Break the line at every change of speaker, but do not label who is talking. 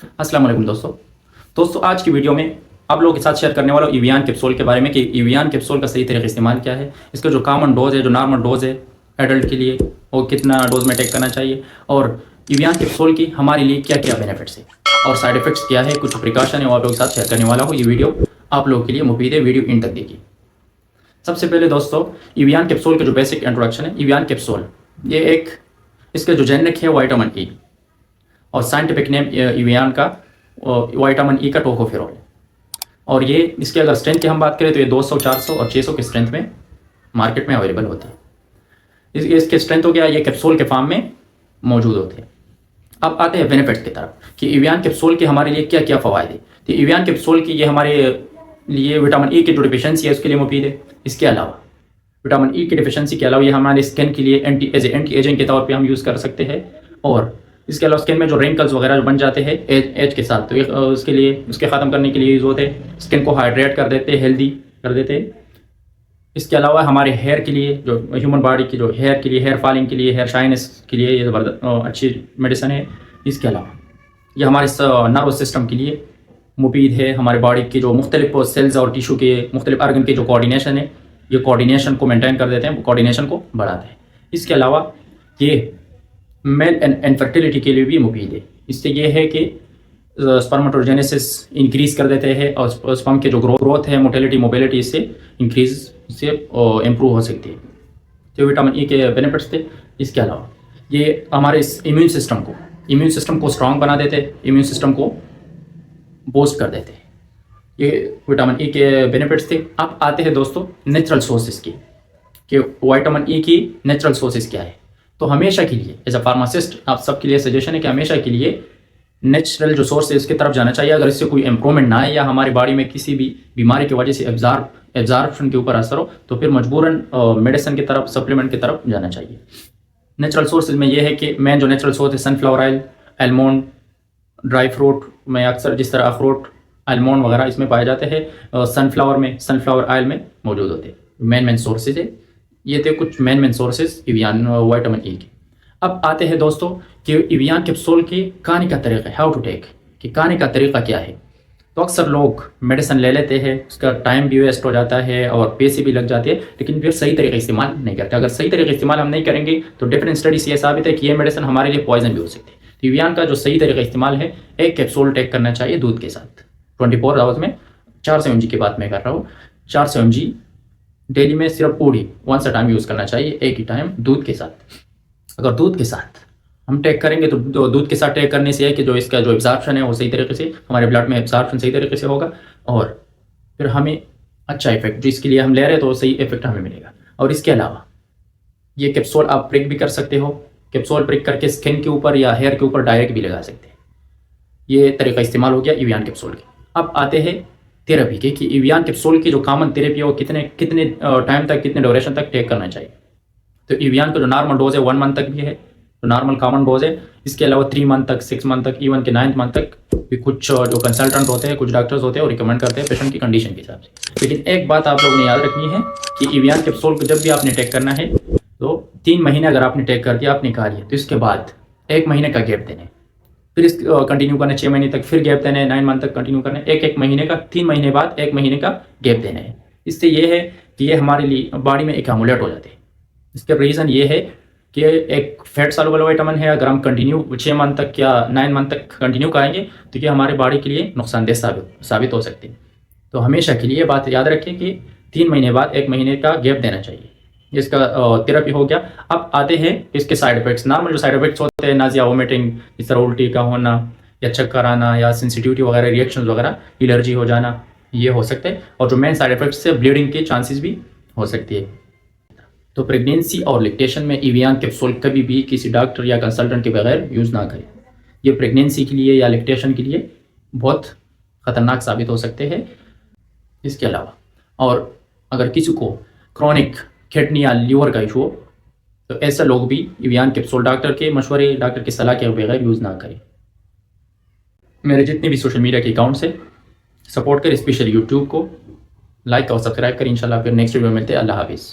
अस्सलाम वालेकुम दोस्तों आज की वीडियो में आप लोगों के साथ शेयर करने वाला हूँ इवियान कैप्सूल के बारे में कि इवियान कैप्सूल का सही तरीके इस्तेमाल क्या है, इसका जो कॉमन डोज है, जो नॉर्मल डोज है एडल्ट के लिए, वो कितना डोज में टेक करना चाहिए, और इवियान कैप्सूल की हमारे लिए क्या क्या बेनिफिट्स है और साइड इफेक्ट्स क्या है, कुछ प्रिकॉशन है, वो आप लोगों के साथ शेयर करने वाला हूँ। ये वीडियो आप लोगों के लिए मुफीद है, वीडियो इन तक देखिए। सबसे पहले दोस्तों, इवियान कैप्सूल के जो बेसिक इंट्रोडक्शन है। इवियान कैप्सूल ये एक, इसका जो जेनरिक है विटामिन ई, और साइंटिफिक नेम इवियान का विटामिन ई का टोकोफेरोल है। और ये इसके अगर स्ट्रेंथ की हम बात करें तो ये 200, 400 और 600 के स्ट्रेंथ में मार्केट में अवेलेबल होती है। इसके स्ट्रेंथ हो गया, ये कैप्सूल के फॉर्म में मौजूद होते हैं। अब आते हैं बेनिफिट्स की तरफ कि इवियान कैप्सूल के हमारे लिए क्या क्या फ़वायदे। तो इवियान कैप्सूल की ये हमारे लिए विटामिन ई की जो डिफिशेंसी है उसके लिए मुफीद है। इसके अलावा विटामिन ई की डिफिशेंसी के अलावा ये हमारे स्किन के लिए एंटी एजिंग के तौर पर हम यूज़ कर सकते हैं। और इसके अलावा स्किन में जो रिंकल्स वगैरह जो बन जाते हैं एज के साथ, तो उसके लिए, उसके ख़त्म करने के लिए यूज़ होते हैं। स्किन को हाइड्रेट कर देते हैं, हेल्दी कर देते हैं। इसके अलावा हमारे हेयर के लिए, जो ह्यूमन बॉडी की जो हेयर के लिए, हेयर फॉलिंग के लिए, हेयर शाइनेस के लिए ये ज़बरदस्त अच्छी मेडिसिन है। इसके अलावा ये हमारे नर्वस सिस्टम के लिए मुफीद है। हमारे बॉडी की जो मुख्तलिफ सेल्स और टिशू के मुख्तलिफ आर्गन के जो कोऑर्डिनेशन है, ये कोऑर्डिनेशन को मेंटेन कर देते हैं, कोऑर्डिनेशन को बढ़ाते हैं। इसके अलावा ये मेल इनफर्टिलिटी के लिए भी मुफीद है। इससे ये है कि स्पर्मेटोजेनेसिस इंक्रीज़ कर देते हैं और स्पर्म के जो ग्रोथ है, मोटिलिटी, मोबिलिटी इससे इंक्रीज़ से इम्प्रूव हो सकती है। तो विटामिन ई के बेनिफिट्स थे। इसके अलावा ये हमारे इम्यून सिस्टम को स्ट्रॉन्ग बना देते हैं, इम्यून सिस्टम को बूस्ट कर देते हैं। ये विटामिन ई के बेनिफिट्स थे। अब आते हैं दोस्तों नेचुरल सोर्सेज की, कि विटामिन ई की नेचुरल सोर्सेज क्या है। तो हमेशा के लिए एज अ फार्मासिस्ट आप सबके लिए सजेशन है कि हमेशा के लिए नेचुरल जो सोर्स है उसकी तरफ जाना चाहिए। अगर इससे कोई इम्प्रूवमेंट ना आए या हमारी बॉडी में किसी भी बीमारी की वजह से एब्जॉर्प्शन के ऊपर असर हो, तो फिर मजबूरन मेडिसिन की तरफ, सप्लीमेंट की तरफ जाना चाहिए। नेचुरल सोर्सेज में ये है कि मेन जो नेचुरल सोर्स है sunflower oil, almond, dry fruit में अक्सर जिस तरह अखरोट, आलमंड वगैरह इसमें पाए जाते हैं, सनफ्लावर ऑयल में मौजूद होते हैं। मेन सोर्सेज है ये थे कुछ main sources Evian vitamin E के। अब आते हैं दोस्तों कि इवियान कैप्सूल की खाने का तरीका, हाउ टू टेक, कि खाने का तरीका क्या है। तो अक्सर लोग मेडिसिन ले लेते हैं, उसका टाइम भी वेस्ट हो जाता है और पैसे भी लग जाते हैं, लेकिन फिर सही तरीके इस्तेमाल नहीं करते। अगर सही तरीके इस्तेमाल हम नहीं करेंगे तो डिफरेंट स्टडीज ये साबित है कि ये मेडिसिन हमारे लिए पॉइजन भी हो सकती है। तो इवियान का जो सही तरीका इस्तेमाल है, एक कैप्सूल टेक करना चाहिए दूध के साथ 24 आवर्स में। 400 mg की बात मैं कर रहा हूँ। 400 mg डेली में सिर्फ पूरी वंस अ टाइम यूज़ करना चाहिए, एक ही टाइम दूध के साथ। अगर दूध के साथ हम टेक करेंगे तो दूध के साथ टेक करने से है कि जो इसका जो एब्जॉर्प्शन है वो सही तरीके से, हमारे ब्लड में एब्जॉर्प्शन सही तरीके से होगा और फिर हमें अच्छा इफेक्ट, जिसके लिए हम ले रहे हैं तो सही इफेक्ट हमें मिलेगा। और इसके अलावा ये कैप्सूल आप प्रिक भी कर सकते हो, कैप्सूल प्रिक करके स्किन के ऊपर या हेयर के ऊपर डायरेक्ट भी लगा सकते हैं। ये तरीका इस्तेमाल हो गया इवियान कैप्सूल के। अब आते हैं थेरेपी के, कि इवियान कैप्सूल की जो कॉमन थेरेपी है वो कितने टाइम तक, कितने ड्यूरेशन तक टेक करना चाहिए। तो इवियान का जो नॉर्मल डोज है 1 मंथ तक भी है, तो नॉर्मल कॉमन डोज है। इसके अलावा 3 मंथ तक, 6 मंथ तक, इवन के 9th मंथ तक भी कुछ जो कंसल्टेंट होते हैं, कुछ डॉक्टर्स होते हैं, वो रिकमेंड करते हैं पेशेंट की कंडीशन के हिसाब से। लेकिन एक बात आप लोगों ने याद रखनी है कि इवियान कैप्सूल को जब भी आपने टेक करना है तो 3 महीने अगर आपने टेक कर दिया, आपने खा लिया, तो इसके बाद 1 महीने का गैप देना है, फिर इस कंटिन्यू करना 6 महीने तक, फिर गैप देना है 9 मंथ तक कंटिन्यू करना है, एक महीने का, 3 महीने बाद 1 महीने का गैप देना है। इससे ये है कि ये हमारे लिए बॉडी में एक्यूमुलेट हो जाते हैं। इसका रीज़न ये है कि एक फैट सॉल्युबल विटामिन है, अगर हम कंटिन्यू 6 मंथ तक या 9 मंथ तक कंटिन्यू करेंगे तो ये हमारे बॉडी के लिए नुकसानदेह साबित हो सकते हैं। तो हमेशा के लिए बात याद रखें कि 3 महीने बाद 1 महीने का गैप देना चाहिए। इसका थेरेपी हो गया। अब आते हैं इसके साइड इफेक्ट्स। नॉर्मल जो साइड इफेक्ट्स होते हैं, नाजिया, वोमिटिंग, इस तरह उल्टी का होना या चक्कर आना या सेंसिटिविटी वगैरह, रिएक्शंस वगैरह, एलर्जी हो जाना, ये हो सकते हैं। और जो मेन साइड इफेक्ट्स से ब्लीडिंग के चांसेस भी हो सकती है। तो प्रेगनेंसी और लैक्टेशन में इवियान कैप्सूल कभी भी किसी डॉक्टर या कंसल्टेंट के बगैर यूज़ ना करें। ये प्रेगनेंसी के लिए या लैक्टेशन के लिए बहुत ख़तरनाक साबित हो सकते हैं। इसके अलावा और अगर किसी को क्रॉनिक किडनी या लीवर का इशू हो तो ऐसे लोग भी इवियान कैप्सूल डॉक्टर के मशवरे, डॉक्टर की सलाह के बगैर यूज़ ना करें। मेरे जितने भी सोशल मीडिया के अकाउंट्स है सपोर्ट करें, स्पेशली यूट्यूब को लाइक और सब्सक्राइब करें। इंशाल्लाह फिर नेक्स्ट वीडियो में मिलते हैं। अल्लाह हाफिज़।